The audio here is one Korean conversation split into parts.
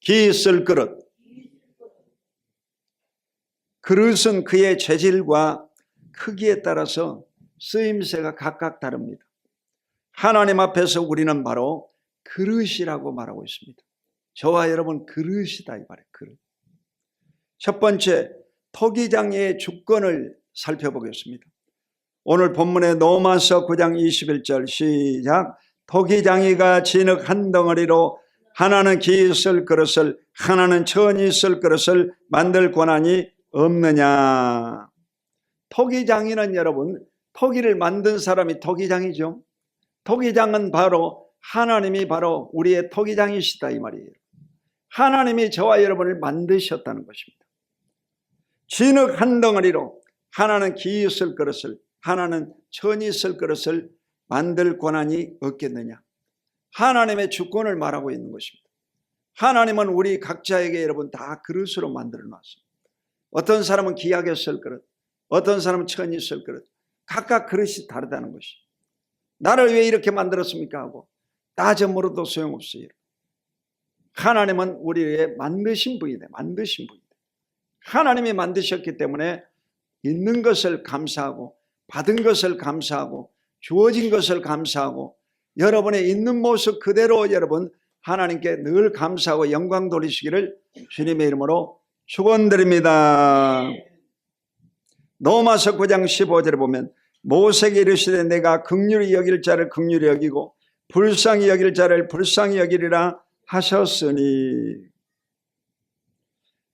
기 있을 그릇. 그릇은 그의 재질과 크기에 따라서 쓰임새가 각각 다릅니다. 하나님 앞에서 우리는 바로 그릇이라고 말하고 있습니다. 저와 여러분 그릇이다 이 말이에요. 그릇. 첫 번째, 토기장의 주권을 살펴보겠습니다. 오늘 본문의 로마서 9장 21절 시작. 토기장이가 진흙 한 덩어리로 하나는 기 있을 그릇을 하나는 천이 있을 그릇을 만들 권한이 없느냐. 토기장이는 여러분, 토기를 만든 사람이 토기장이죠. 토기장은 바로 하나님이 바로 우리의 토기장이시다 이 말이에요. 하나님이 저와 여러분을 만드셨다는 것입니다. 진흙 한 덩어리로 하나는 기 있을 그릇을 하나는 천이 있을 그릇을 만들 권한이 없겠느냐. 하나님의 주권을 말하고 있는 것입니다. 하나님은 우리 각자에게 여러분 다 그릇으로 만들어 놨습니다. 어떤 사람은 기하게 쓸 그릇, 어떤 사람은 천이 쓸 그릇, 각각 그릇이 다르다는 것이. 나를 왜 이렇게 만들었습니까 하고 따져 물어도 소용없어요. 하나님은 우리의 만드신 분이다. 만드신 분이다. 하나님이 만드셨기 때문에 있는 것을 감사하고 받은 것을 감사하고 주어진 것을 감사하고 여러분의 있는 모습 그대로 여러분 하나님께 늘 감사하고 영광 돌리시기를 주님의 이름으로 축원드립니다. 로마서 9장 15절에 보면 모세에게 이르시되 내가 긍휼히 여길 자를 긍휼히 여기고 불쌍히 여길 자를 불쌍히 여기리라 하셨으니,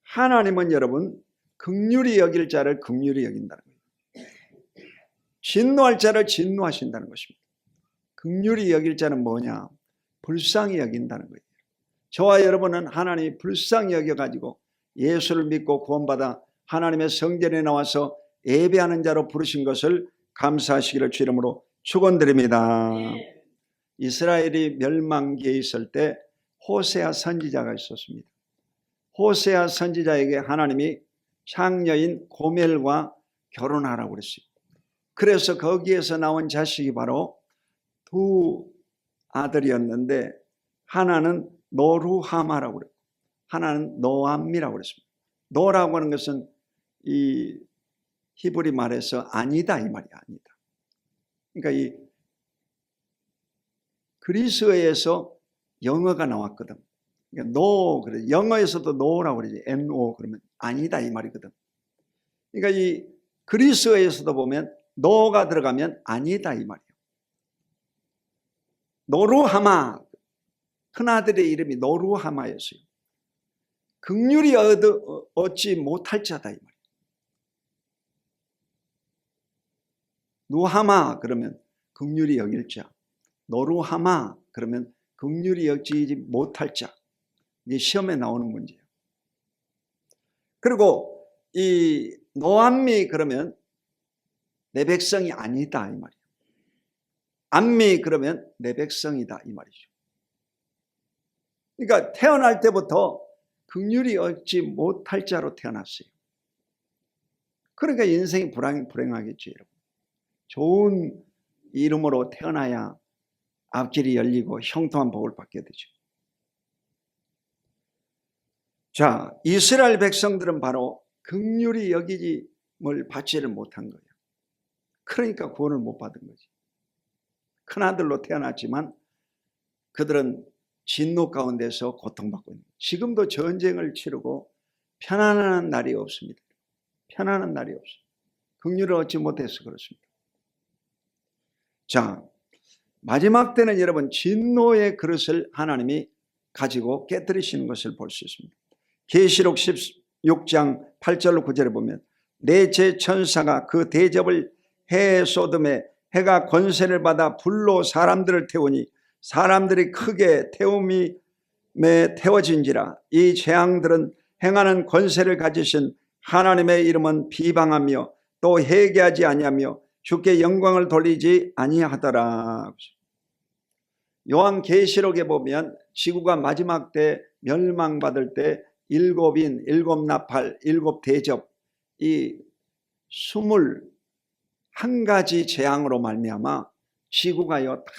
하나님은 여러분 긍휼히 여길 자를 긍휼히 여긴다는 거예요. 진노할 자를 진노하신다는 것입니다. 긍휼히 여길 자는 뭐냐? 불쌍히 여긴다는 거예요. 저와 여러분은 하나님이 불쌍히 여겨가지고 예수를 믿고 구원받아 하나님의 성전에 나와서 예배하는 자로 부르신 것을 감사하시기를 주 이름으로 축원드립니다. 이스라엘이 멸망기에 있을 때 호세아 선지자가 있었습니다. 호세아 선지자에게 하나님이 창녀인 고멜과 결혼하라고 그랬어요. 그래서 거기에서 나온 자식이 바로 두 아들이었는데 하나는 노루하마라고 그랬고 하나는 노암미라고 그랬습니다. 노라고 하는 것은 이 히브리 말에서 아니다 이 말이 아니다. 그러니까 이 그리스어에서 영어가 나왔거든. 그러니까 노, 그래. 영어에서도 노라고 그러지. no 그러면 아니다 이 말이거든. 그러니까 이 그리스어에서도 보면 노가 들어가면 아니다 이 말이에요. 노루하마, 큰아들의 이름이 노루하마였어요. 긍휼히 얻지 못할 자다 이 말이에요. 누하마 그러면 긍휼히 여길 자, 노루하마 그러면 긍휼히 여기지 못할 자. 이게 시험에 나오는 문제예요. 그리고 이 노암미 그러면 내 백성이 아니다 이 말이에요. 암미 그러면 내 백성이다 이 말이죠. 그러니까 태어날 때부터 긍휼히 얻지 못할 자로 태어났어요. 그러니까 인생이 불행하겠죠 여러분. 좋은 이름으로 태어나야 앞길이 열리고 형통한 복을 받게 되죠. 자, 이스라엘 백성들은 바로 긍휼히 여김을 받지를 못한 거예요. 그러니까 구원을 못 받은 거지. 큰아들로 태어났지만 그들은 진노 가운데서 고통받고 있는 거예요. 지금도 전쟁을 치르고 편안한 날이 없습니다. 편안한 날이 없어요. 긍휼을 얻지 못해서 그렇습니다. 자, 마지막 때는 여러분 진노의 그릇을 하나님이 가지고 깨뜨리시는 것을 볼 수 있습니다. 계시록 16장 8절로 9절에 보면 내 제 천사가 그 대접을 해에 쏟음에 해가 권세를 받아 불로 사람들을 태우니 사람들이 크게 태움에 태워진지라. 이 재앙들은 행하는 권세를 가지신 하나님의 이름은 비방하며 또 회개하지 아니하며 주께 영광을 돌리지 아니하더라. 요한계시록에 보면 지구가 마지막 때 멸망받을 때 일곱인, 일곱 나팔, 일곱 대접, 이 21가지 재앙으로 말미암아 지구가요 다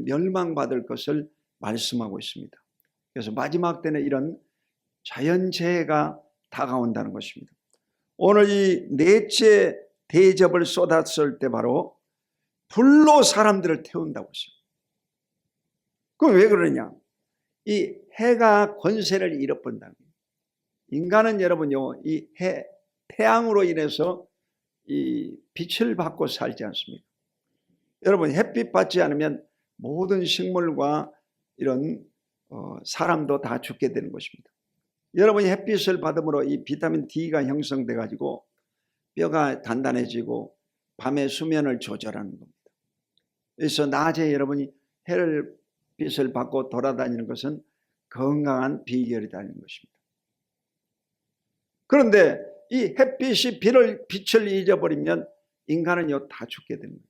멸망받을 것을 말씀하고 있습니다. 그래서 마지막 때는 이런 자연재해가 다가온다는 것입니다. 오늘 이 넷째 대접을 쏟았을 때 바로 불로 사람들을 태운다고 했어요. 그럼 왜 그러냐? 이 해가 권세를 잃어버린다는 거예요. 인간은 여러분요, 이 태양으로 인해서 이 빛을 받고 살지 않습니까? 여러분, 햇빛 받지 않으면 모든 식물과 이런 사람도 다 죽게 되는 것입니다. 여러분이 햇빛을 받음으로 이 비타민 D가 형성돼 가지고 뼈가 단단해지고 밤에 수면을 조절하는 겁니다. 그래서 낮에 여러분이 햇빛을 받고 돌아다니는 것은 건강한 비결이라는 것입니다. 그런데 이 햇빛이 빛을 잊어버리면 인간은요 다 죽게 되는 거예요.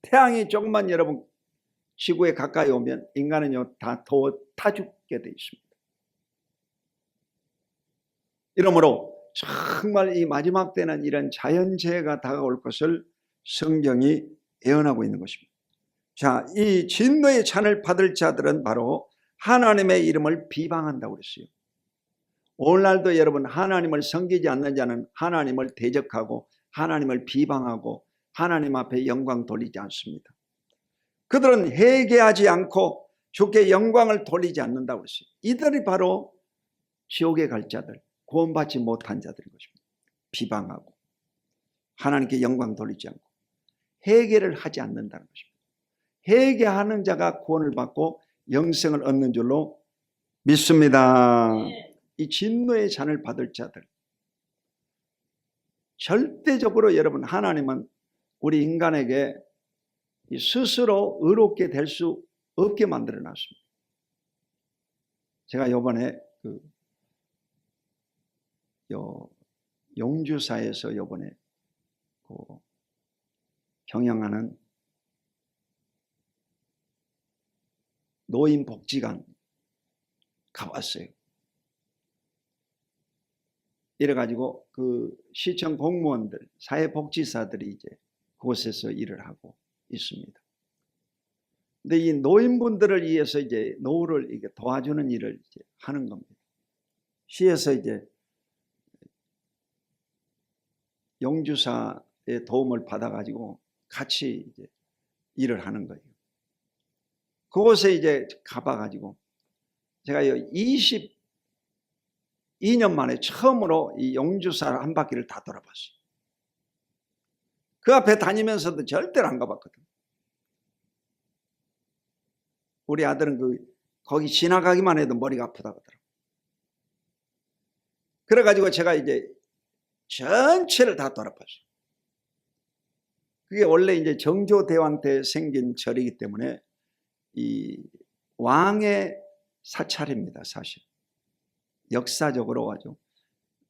태양이 조금만 여러분 지구에 가까이 오면 인간은요 다 죽게 되어 있습니다. 이러므로 정말 이 마지막 때는 이런 자연재해가 다가올 것을 성경이 예언하고 있는 것입니다. 자, 이 진노의 잔을 받을 자들은 바로 하나님의 이름을 비방한다고 그랬어요. 오늘날도 여러분 하나님을 섬기지 않는 자는 하나님을 대적하고 하나님을 비방하고 하나님 앞에 영광 돌리지 않습니다. 그들은 회개하지 않고 주께 영광을 돌리지 않는다고 했어요. 이들이 바로 지옥에 갈 자들, 구원받지 못한 자들인 것입니다. 비방하고 하나님께 영광 돌리지 않고 회개를 하지 않는다는 것입니다. 회개하는 자가 구원을 받고 영생을 얻는 줄로 믿습니다. 이 진노의 잔을 받을 자들, 절대적으로 여러분 하나님은 우리 인간에게 스스로 의롭게 될 수 없게 만들어 놨습니다. 제가 이번에 용주사에서 이번에 경영하는 노인복지관 가봤어요. 이래가지고 그 시청 공무원들, 사회복지사들이 이제 그곳에서 일을 하고 있습니다. 근데 이 노인분들을 위해서 이제 노후를 이게 도와주는 일을 이제 하는 겁니다. 시에서 이제 용주사의 도움을 받아가지고 같이 이제 일을 하는 거예요. 그곳에 이제 가봐가지고 제가 22년 만에 처음으로 이 용주사 한 바퀴를 다 돌아봤어요. 그 앞에 다니면서도 절대로 안 가봤거든. 우리 아들은 거기 지나가기만 해도 머리가 아프다고 하더라고요. 그래가지고 제가 이제 전체를 다 돌아봤어요. 그게 원래 이제 정조대왕 때 생긴 절이기 때문에 이 왕의 사찰입니다, 사실. 역사적으로 아주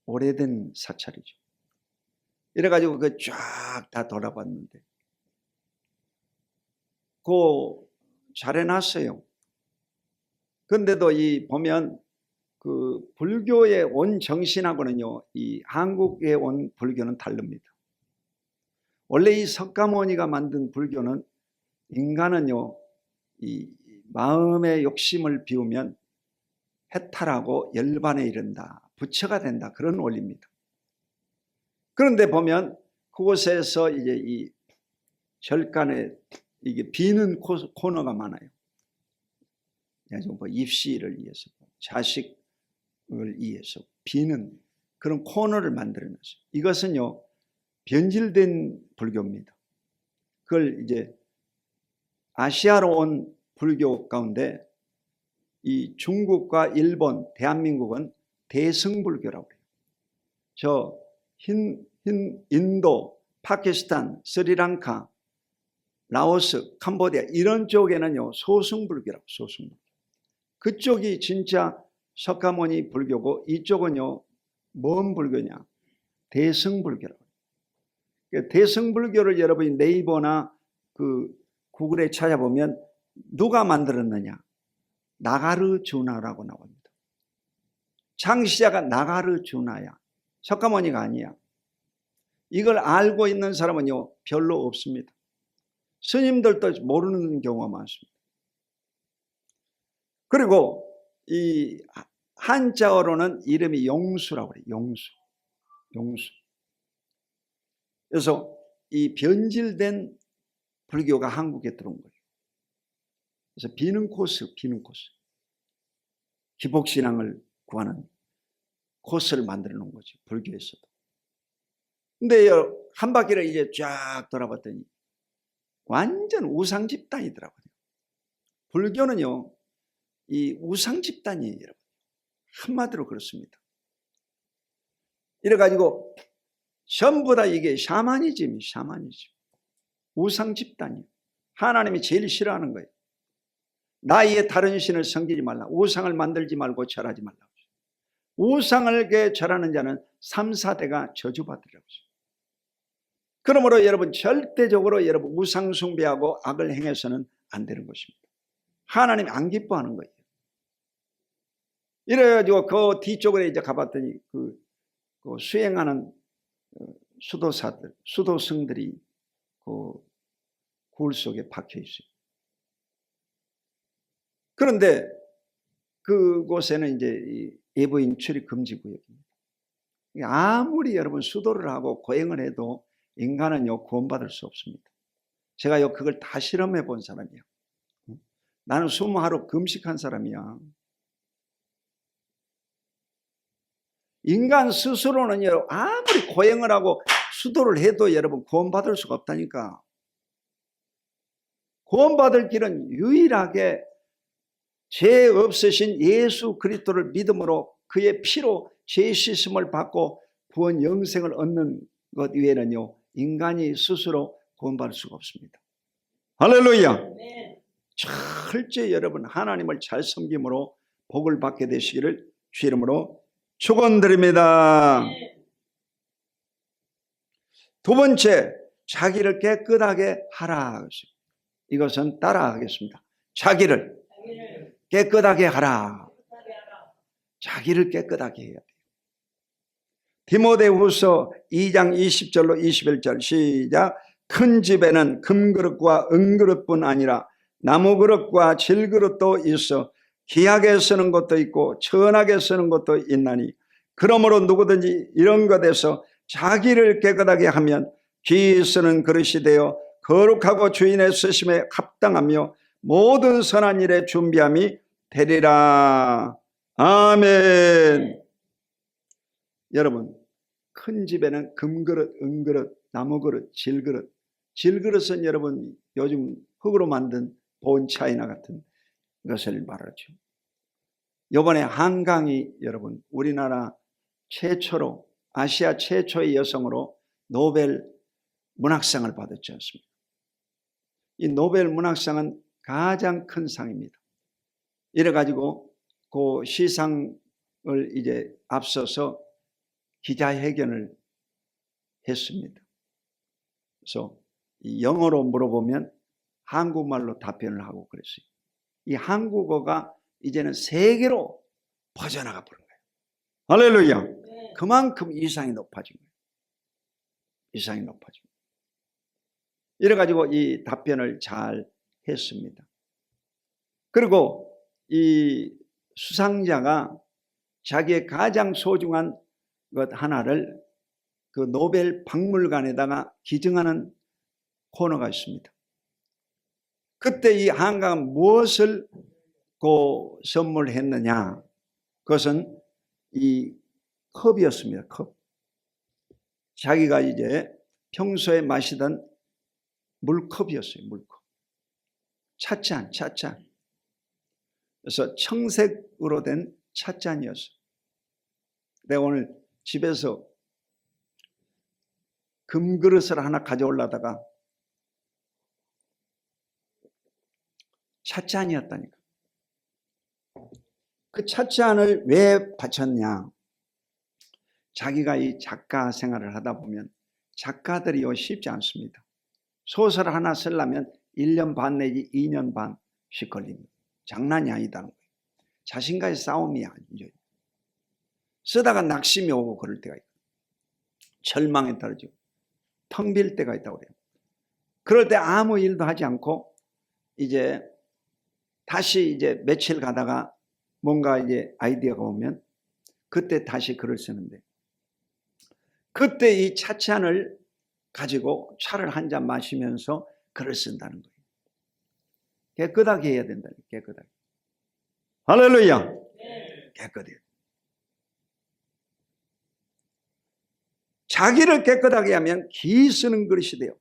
오래된 사찰이죠. 이래가지고 그 쫙 다 돌아봤는데, 잘 해놨어요. 그런데도 보면 그 불교의 온 정신하고는요, 이 한국에 온 불교는 다릅니다. 원래 이 석가모니가 만든 불교는 인간은요, 이 마음의 욕심을 비우면 해탈하고 열반에 이른다, 부처가 된다, 그런 원리입니다. 그런데 보면 그곳에서 이제 이 절간에 이게 비는 코너가 많아요. 뭐 입시를 위해서, 자식을 위해서 비는 그런 코너를 만들어놨어요. 이것은요, 변질된 불교입니다. 그걸 이제 아시아로 온 불교 가운데 이 중국과 일본, 대한민국은 대승불교라고 해요. 저 인도, 파키스탄, 스리랑카, 라오스, 캄보디아 이런 쪽에는요 소승불교라고, 소승불교. 그쪽이 진짜 석가모니 불교고 이쪽은요 뭔 불교냐? 대승불교라고. 대승불교를 여러분이 네이버나 그 구글에 찾아보면 누가 만들었느냐? 나가르주나라고 나옵니다. 창시자가 나가르주나야. 석가모니가 아니야. 이걸 알고 있는 사람은요 별로 없습니다. 스님들도 모르는 경우가 많습니다. 그리고 이 한자어로는 이름이 용수라고 그래요. 용수. 그래서 이 변질된 불교가 한국에 들어온 거예요. 그래서 비는 코스. 기복신앙을 구하는 코스를 만들어 놓은 거죠. 불교에서도. 근데 한 바퀴를 이제 쫙 돌아봤더니 완전 우상 집단이더라고요. 불교는요, 이 우상 집단이에요, 여러분. 한마디로 그렇습니다. 이래가지고 전부 다 이게 샤머니즘. 우상 집단이에요. 하나님이 제일 싫어하는 거예요. 나의 다른 신을 섬기지 말라. 우상을 만들지 말고 절하지 말라. 우상을 절하는 자는 3, 4대가 저주받으라고. 그러므로 여러분 절대적으로 여러분 우상 숭배하고 악을 행해서는 안 되는 것입니다. 하나님이 안 기뻐하는 거예요. 이래가지고 그 뒤쪽으로 이제 가봤더니 그 수행하는 수도승들이 그 굴 속에 박혀 있어요. 그런데 그곳에는 이제 외부인 출입 금지 구역입니다. 아무리 여러분 수도를 하고 고행을 해도 인간은요 구원받을 수 없습니다. 제가요 그걸 다 실험해 본 사람이야. 나는 20하루 금식한 사람이야. 인간 스스로는요 아무리 고행을 하고 수도를 해도 여러분 구원받을 수가 없다니까. 구원받을 길은 유일하게 죄 없으신 예수 그리스도를 믿음으로 그의 피로 죄 씻음을 받고 구원 영생을 얻는 것 외에는요 인간이 스스로 구원받을 수가 없습니다. 할렐루야. 철저히 여러분 하나님을 잘 섬김으로 복을 받게 되시기를 주 이름으로 축원드립니다. 두 번째, 자기를 깨끗하게 하라. 이것은 따라하겠습니다. 자기를 깨끗하게 하라. 자기를 깨끗하게 해야 돼요. 디모데후서 2장 20절로 21절 시작. 큰 집에는 금그릇과 은그릇뿐 아니라 나무그릇과 질그릇도 있어 귀하게 쓰는 것도 있고 천하게 쓰는 것도 있나니 그러므로 누구든지 이런 것에서 자기를 깨끗하게 하면 귀히 쓰는 그릇이 되어 거룩하고 주인의 쓰심에 합당하며 모든 선한 일에 준비함이 되리라. 아멘. 여러분 큰 집에는 금그릇, 은그릇, 나무그릇, 질그릇. 질그릇은 여러분 요즘 흙으로 만든 본 차이나 같은 것을 말하죠. 이번에 한강이 여러분 우리나라 최초로 아시아 최초의 여성으로 노벨 문학상을 받았지 않습니까? 이 노벨 문학상은 가장 큰 상입니다. 이래가지고 그 시상을 이제 앞서서 기자회견을 했습니다. 그래서 영어로 물어보면 한국말로 답변을 하고 그랬어요. 이 한국어가 이제는 세계로 퍼져나가 버린 거예요. 할렐루야. 그만큼 이상이 높아진 거예요. 이상이 높아진 거예요. 이래가지고 이 답변을 잘 했습니다. 그리고 이 수상자가 자기의 가장 소중한 것 하나를 그 노벨 박물관에다가 기증하는 코너가 있습니다. 그때 이 한강은 무엇을 선물했느냐? 그것은 이 컵이었습니다. 컵. 자기가 이제 평소에 마시던 물컵이었어요. 물컵. 찻잔. 그래서 청색으로 된 찻잔이었어요. 내가 오늘 집에서 금그릇을 하나 가져오려다가 찻잔이었다니까. 그 찻잔을 왜 바쳤냐? 자기가 이 작가 생활을 하다 보면 작가들이 쉽지 않습니다. 소설 하나 쓰려면 1년 반 내지 2년 반씩 걸립니다. 장난이 아니다는 거예요. 자신과의 싸움이 아니죠. 쓰다가 낙심이 오고 그럴 때가 있고 절망에 떨어지고 텅 빌 때가 있다고 그래요. 그럴 때 아무 일도 하지 않고 이제 다시 이제 며칠 가다가 뭔가 이제 아이디어가 오면 그때 다시 글을 쓰는데, 그때 이 차찬을 가지고 차를 한 잔 마시면서 글을 쓴다는 거예요. 깨끗하게 해야 된다는 거예요. 깨끗하게. 할렐루야. 깨끗해요. 자기를 깨끗하게 하면 기 쓰는 그릇이 돼요.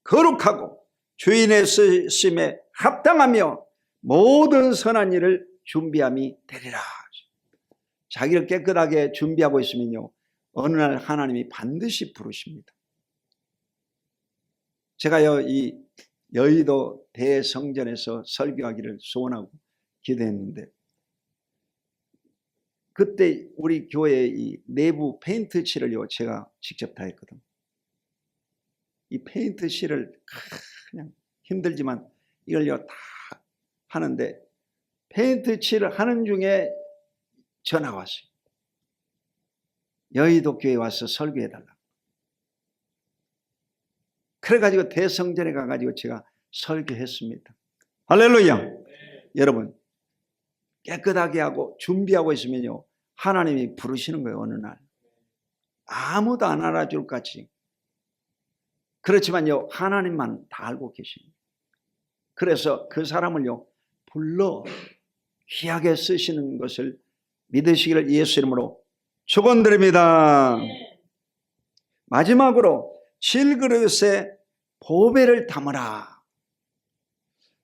거룩하고 주인의 쓰심에 합당하며 모든 선한 일을 준비함이 되리라. 자기를 깨끗하게 준비하고 있으면요, 어느 날 하나님이 반드시 부르십니다. 제가요, 이 여의도 대성전에서 설교하기를 소원하고 기도했는데, 그때 우리 교회 이 내부 페인트 칠을요, 제가 직접 다 했거든. 이 페인트 칠을 그냥 힘들지만 이걸요 다 하는데, 페인트 칠을 하는 중에 전화가 왔어요. 여의도 교회에 와서 설교해달라. 그래가지고 대성전에 가가지고 제가 설교했습니다. 할렐루야. 여러분, 깨끗하게 하고 준비하고 있으면요, 하나님이 부르시는 거예요. 어느 날 아무도 안 알아줄 것 같이. 그렇지만요, 하나님만 다 알고 계십니다. 그래서 그 사람을요 불러 귀하게 쓰시는 것을 믿으시기를 예수 이름으로 축원드립니다. 마지막으로 질그릇에 보배를 담으라.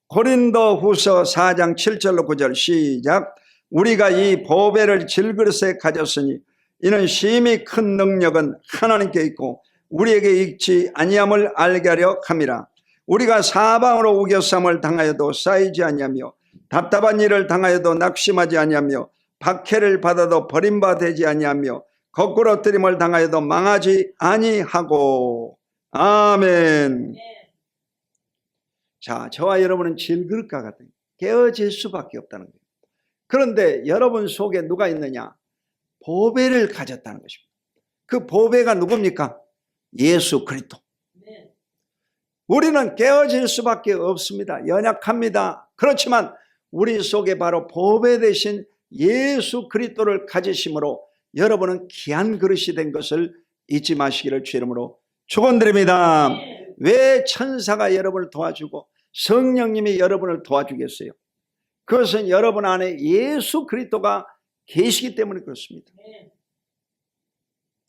고린도후서 4장 7절로 9절 시작. 우리가 이 보배를 질그릇에 가졌으니 이는 심히 큰 능력은 하나님께 있고 우리에게 있지 아니함을 알게 하려 함이라. 우리가 사방으로 우겨쌈을 당하여도 쌓이지 아니하며 답답한 일을 당하여도 낙심하지 아니하며 박해를 받아도 버림받지 아니하며 거꾸로 뜨림을 당하여도 망하지 아니하고. 아멘. 자, 저와 여러분은 질그릇과 같은 깨어질 수밖에 없다는 거예요. 그런데 여러분 속에 누가 있느냐? 보배를 가졌다는 것입니다. 그 보배가 누굽니까? 예수 그리스도. 우리는 깨어질 수밖에 없습니다. 연약합니다. 그렇지만 우리 속에 바로 보배 되신 예수 그리스도를 가지심으로 여러분은 귀한 그릇이 된 것을 잊지 마시기를 주 이름으로 축원드립니다. 왜 천사가 여러분을 도와주고 성령님이 여러분을 도와주겠어요? 그것은 여러분 안에 예수 그리스도가 계시기 때문에 그렇습니다.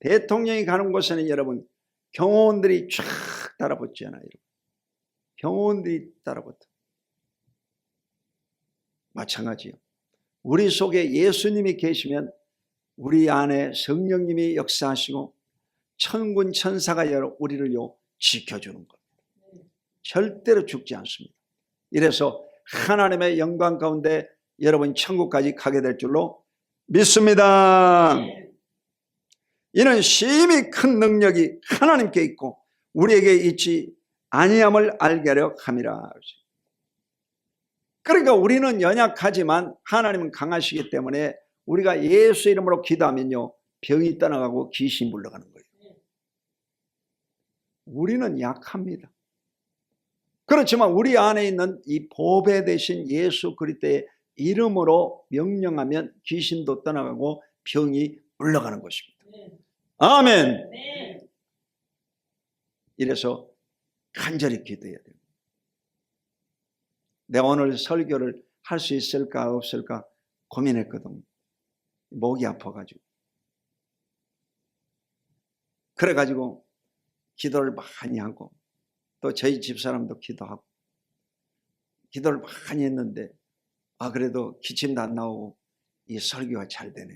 대통령이 가는 곳에는 여러분 경호원들이 쫙 따라붙잖아요. 경호원들이 따라붙어. 마찬가지요. 우리 속에 예수님이 계시면 우리 안에 성령님이 역사하시고 천군 천사가 우리를요 지켜주는 겁니다. 절대로 죽지 않습니다. 이래서 하나님의 영광 가운데 여러분 천국까지 가게 될 줄로 믿습니다. 이는 심히 큰 능력이 하나님께 있고 우리에게 있지 아니함을 알게 하려 함이라. 그러니까 우리는 연약하지만 하나님은 강하시기 때문에 우리가 예수 이름으로 기도하면요 병이 떠나가고 귀신이 물러가는 거예요. 우리는 약합니다. 그렇지만 우리 안에 있는 이 보배 되신 예수 그리스도의 이름으로 명령하면 귀신도 떠나가고 병이 물러가는 것입니다. 아멘. 이래서 간절히 기도해야 돼요. 내가 오늘 설교를 할 수 있을까 없을까 고민했거든. 목이 아파가지고. 그래가지고 기도를 많이 하고 또 저희 집사람도 기도하고 기도를 많이 했는데 그래도 기침도 안 나오고 이 설교가 잘 되네.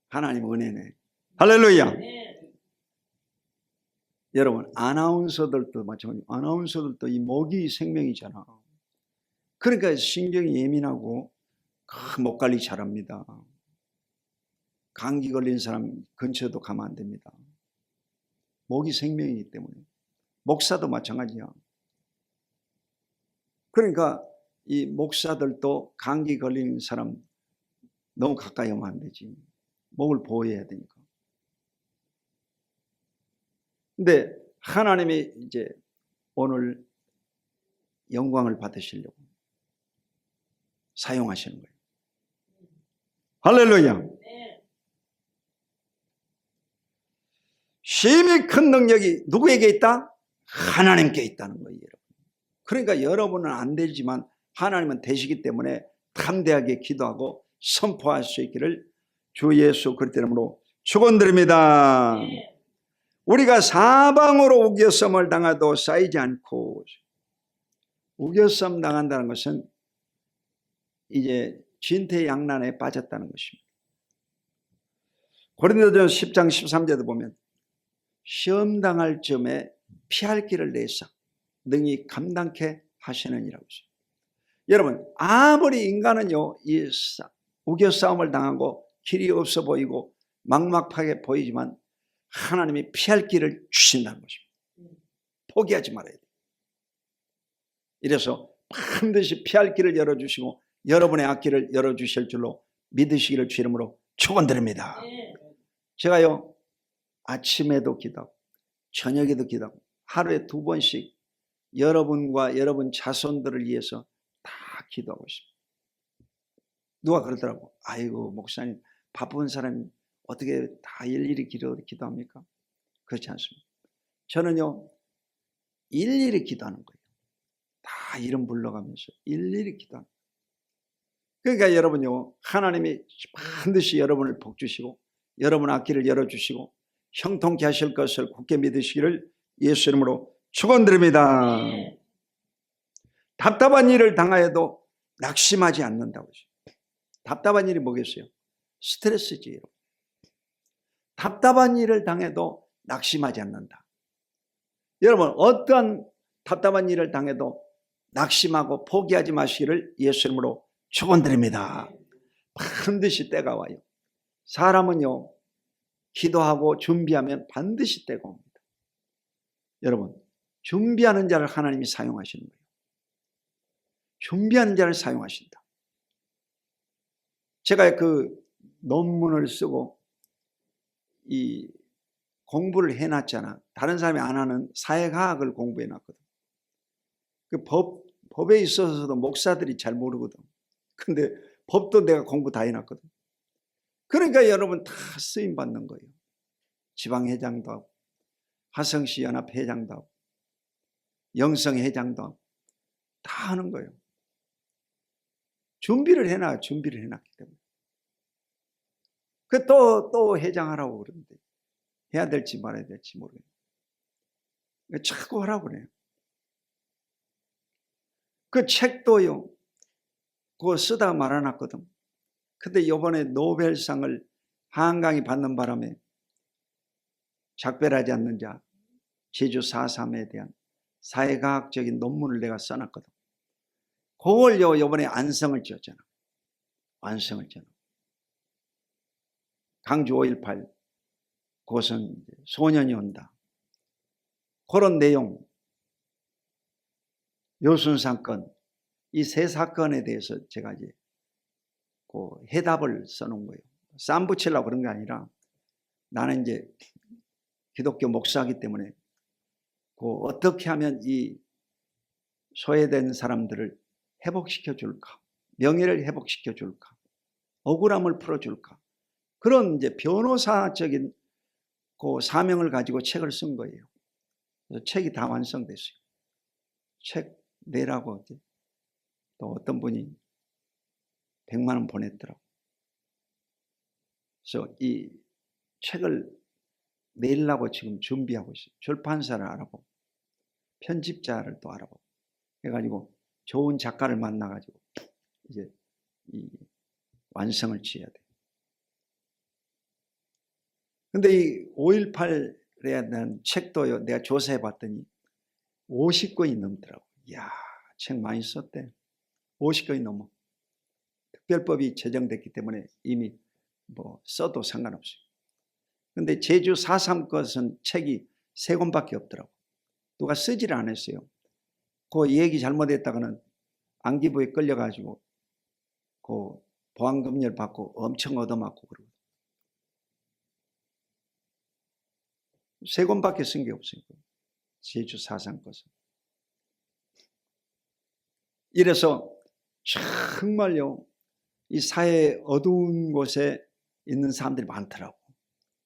하나님 은혜네. 할렐루야. 여러분 아나운서들도 마찬가지로 아나운서들도 이 목이 생명이잖아. 그러니까 신경이 예민하고 목 관리 잘합니다. 감기 걸린 사람 근처에도 가면 안 됩니다. 목이 생명이기 때문에. 목사도 마찬가지야. 그러니까 이 목사들도 감기 걸린 사람 너무 가까이 오면 안 되지. 목을 보호해야 되니까. 근데 하나님이 이제 오늘 영광을 받으시려고 사용하시는 거예요. 할렐루야. 심히 큰 능력이 누구에게 있다? 하나님께 있다는 거예요. 그러니까 여러분은 안 되지만 하나님은 되시기 때문에 담대하게 기도하고 선포할 수 있기를 주 예수 그리스도 이름으로 축원드립니다. 우리가 사방으로 우겨섬을 당해도 쌓이지 않고, 우겨섬 당한다는 것은 이제 진퇴양난에 빠졌다는 것입니다. 고린도전서 10장 13절도 보면 시험 당할 점에 피할 길을 내사 능히 감당케 하시느니라고 했어요. 여러분, 아무리 인간은요 이 우겨싸움을 당하고 길이 없어 보이고 막막하게 보이지만 하나님이 피할 길을 주신다는 것입니다. 포기하지 말아야 돼요. 이래서 반드시 피할 길을 열어주시고 여러분의 앞길을 열어주실 줄로 믿으시기를 주 이름으로 축원드립니다. 제가요 아침에도 기도하고 저녁에도 기도하고 하루에 2번씩 여러분과 여러분 자손들을 위해서 다 기도하고 있습니다. 누가 그러더라고. 아이고 목사님 바쁜 사람이 어떻게 다 일일이 기도합니까? 그렇지 않습니다. 저는요 일일이 기도하는 거예요. 다 이름 불러가면서 일일이 기도하는 거예요. 그러니까 여러분요 하나님이 반드시 여러분을 복주시고 여러분 앞길을 열어주시고 형통케 하실 것을 굳게 믿으시기를 예수 이름으로 축원드립니다. 답답한 일을 당하여도 낙심하지 않는다고 했어요. 답답한 일이 뭐겠어요? 스트레스지. 여러분. 답답한 일을 당해도 낙심하지 않는다. 여러분 어떠한 답답한 일을 당해도 낙심하고 포기하지 마시기를 예수 이름으로 축원드립니다. 반드시 때가 와요. 사람은요 기도하고 준비하면 반드시 때가 옵니다. 여러분 준비하는 자를 하나님이 사용하시는 거예요. 준비하는 자를 사용하신다. 제가 그 논문을 쓰고 이 공부를 해놨잖아. 다른 사람이 안 하는 사회과학을 공부해놨거든. 그 법에 있어서도 목사들이 잘 모르거든. 근데 법도 내가 공부 다 해놨거든. 그러니까 여러분 다 쓰임 받는 거예요. 지방회장도 하고 화성시 연합회장도 하고 영성회장도 하고 다 하는 거예요. 준비를 해놨기 때문에. 그 또 회장하라고 그러는데 해야 될지 말아야 될지 모르겠어요. 자꾸 하라고 그래요. 그 책도요 그거 쓰다가 말아놨거든. 근데 이번에 노벨상을 한강이 받는 바람에 작별하지 않는 자 제주 4.3에 대한 사회과학적인 논문을 내가 써놨거든. 그걸요 이번에 안성을 지었잖아. 안성을 지었잖아. 강주 5.18 그것은 소년이 온다. 그런 내용 요순 사건 이 세 사건에 대해서 제가 이제 그 해답을 써놓은 거예요. 쌈 붙이려고 그런 게 아니라 나는 이제 기독교 목사이기 때문에 그 어떻게 하면 이 소외된 사람들을 회복시켜 줄까, 명예를 회복시켜 줄까, 억울함을 풀어 줄까, 그런 이제 변호사적인 그 사명을 가지고 책을 쓴 거예요. 그래서 책이 다 완성됐어요. 책 내라고 또 어떤 분이 100만 원 보냈더라고. 그래서 이 책을 내려고 지금 준비하고 있어요. 출판사를 알아보고 편집자를 또 알아보고 해가지고 좋은 작가를 만나가지고 이제 이 완성을 지어야 돼. 근데 이 5.18에 대한 책도요 내가 조사해 봤더니 50권이 넘더라고. 이야, 책 많이 썼대. 50권이 넘어. 특별법이 제정됐기 때문에 이미 뭐 써도 상관없어요. 근데 제주 4.3 것은 책이 3권밖에 없더라고. 누가 쓰지를 않았어요. 그 얘기 잘못했다가는 안기부에 끌려가지고 그 보안검열 받고 엄청 얻어맞고 그러고. 3권밖에 쓴 게 없어요. 제주 4.3 것은. 이래서 정말요, 이 사회 어두운 곳에 있는 사람들이 많더라고.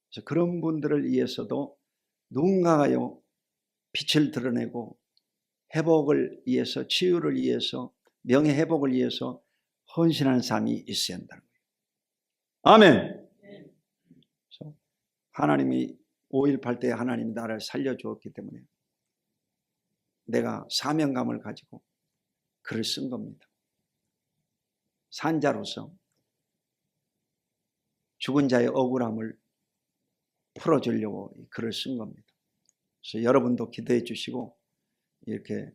그래서 그런 분들을 위해서도 누군가가요, 빛을 드러내고 회복을 위해서, 치유를 위해서, 명예 회복을 위해서 헌신하는 사람이 있어야 한다는 거예요. 아멘. 그래서 하나님이 5.18 때 하나님이 나를 살려주었기 때문에 내가 사명감을 가지고 글을 쓴 겁니다. 산자로서 죽은 자의 억울함을 풀어주려고 글을 쓴 겁니다. 그래서 여러분도 기도해 주시고 이렇게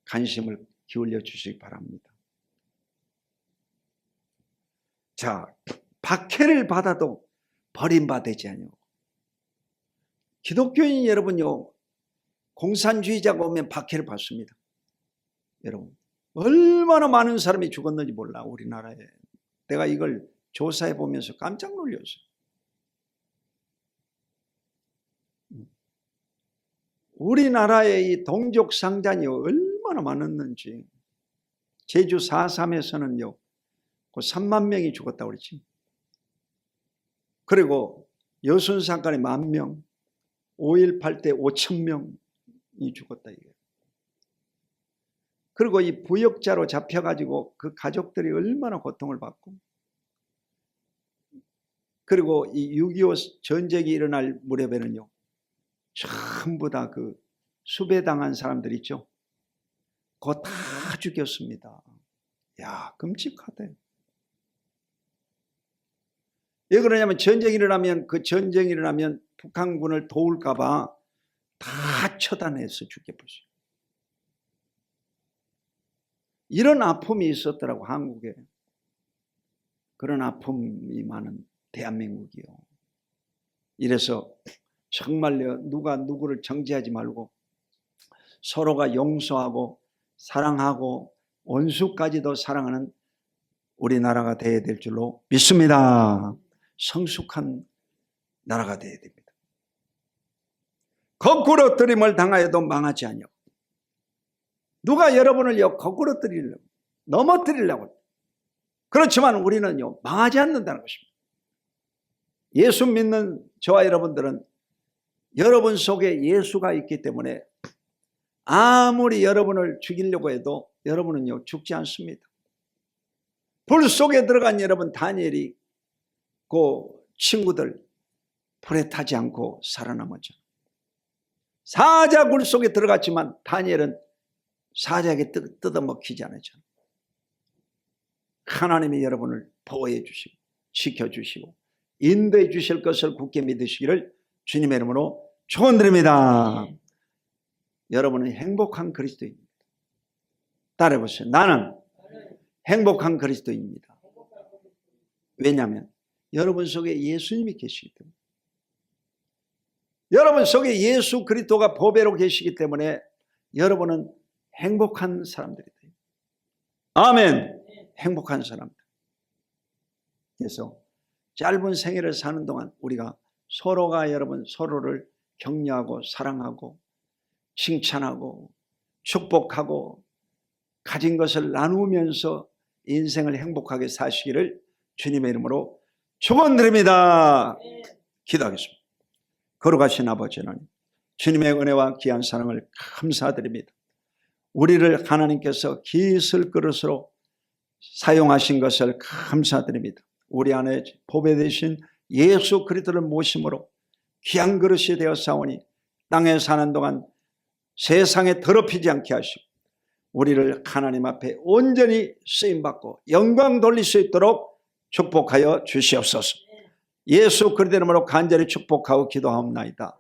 관심을 기울여 주시기 바랍니다. 자, 박해를 받아도 버림받지 아니오. 기독교인 여러분요, 공산주의자가 오면 박해를 받습니다. 여러분, 얼마나 많은 사람이 죽었는지 몰라, 우리나라에. 내가 이걸 조사해 보면서 깜짝 놀랐어요. 우리나라의 이 동족 상잔이 얼마나 많았는지. 제주 4.3에서는요, 그 3만 명이 죽었다고 그랬지. 그리고 여순사건에 10,000명, 5.18 때 5,000명이 죽었다 이게. 그리고 이 부역자로 잡혀가지고 그 가족들이 얼마나 고통을 받고, 그리고 이 6.25 전쟁이 일어날 무렵에는요, 전부 다 그 수배당한 사람들 있죠. 그거 다 죽였습니다. 야, 끔찍하대. 왜 그러냐면 전쟁이 일어나면, 그 전쟁이 일어나면 북한군을 도울까봐 다 처단해서 죽여버렸어요. 이런 아픔이 있었더라고, 한국에. 그런 아픔이 많은 대한민국이요. 이래서 정말요, 누가 누구를 정죄하지 말고 서로가 용서하고 사랑하고 원수까지도 사랑하는 우리나라가 되어야 될 줄로 믿습니다. 성숙한 나라가 되어야 됩니다. 거꾸로 들임을 당하여도 망하지 아니오. 누가 여러분을요, 거꾸로 들이려고, 넘어뜨리려고. 그렇지만 우리는요, 망하지 않는다는 것입니다. 예수 믿는 저와 여러분들은 여러분 속에 예수가 있기 때문에 아무리 여러분을 죽이려고 해도 여러분은요, 죽지 않습니다. 불 속에 들어간 여러분 다니엘이 그 친구들 불에 타지 않고 살아남았죠. 사자 굴 속에 들어갔지만 다니엘은 사자에게 뜯어먹히지 않았죠. 하나님이 여러분을 보호해 주시고 지켜주시고 인도해 주실 것을 굳게 믿으시기를 주님의 이름으로 축원드립니다. 여러분은 행복한 그리스도인입니다. 따라해보세요. 나는 행복한 그리스도인입니다. 왜냐하면 여러분 속에 예수님이 계시기 때문에, 여러분 속에 예수 그리스도가 보배로 계시기 때문에 여러분은 행복한 사람들이 돼요. 아멘. 행복한 사람들. 그래서 짧은 생애를 사는 동안 우리가 서로가 여러분 서로를 격려하고 사랑하고 칭찬하고 축복하고 가진 것을 나누면서 인생을 행복하게 사시기를 주님의 이름으로 축원드립니다. 기도하겠습니다. 거룩하신 아버지 하나님, 주님의 은혜와 귀한 사랑을 감사드립니다. 우리를 하나님께서 기슬 그릇으로 사용하신 것을 감사드립니다. 우리 안에 보배 되신 예수 그리스도를 모심으로 귀한 그릇이 되어 사오니 땅에 사는 동안 세상에 더럽히지 않게 하시고 우리를 하나님 앞에 온전히 쓰임받고 영광 돌릴 수 있도록 축복하여 주시옵소서. 예수 그리스도 이름으로 간절히 축복하고 기도하옵나이다.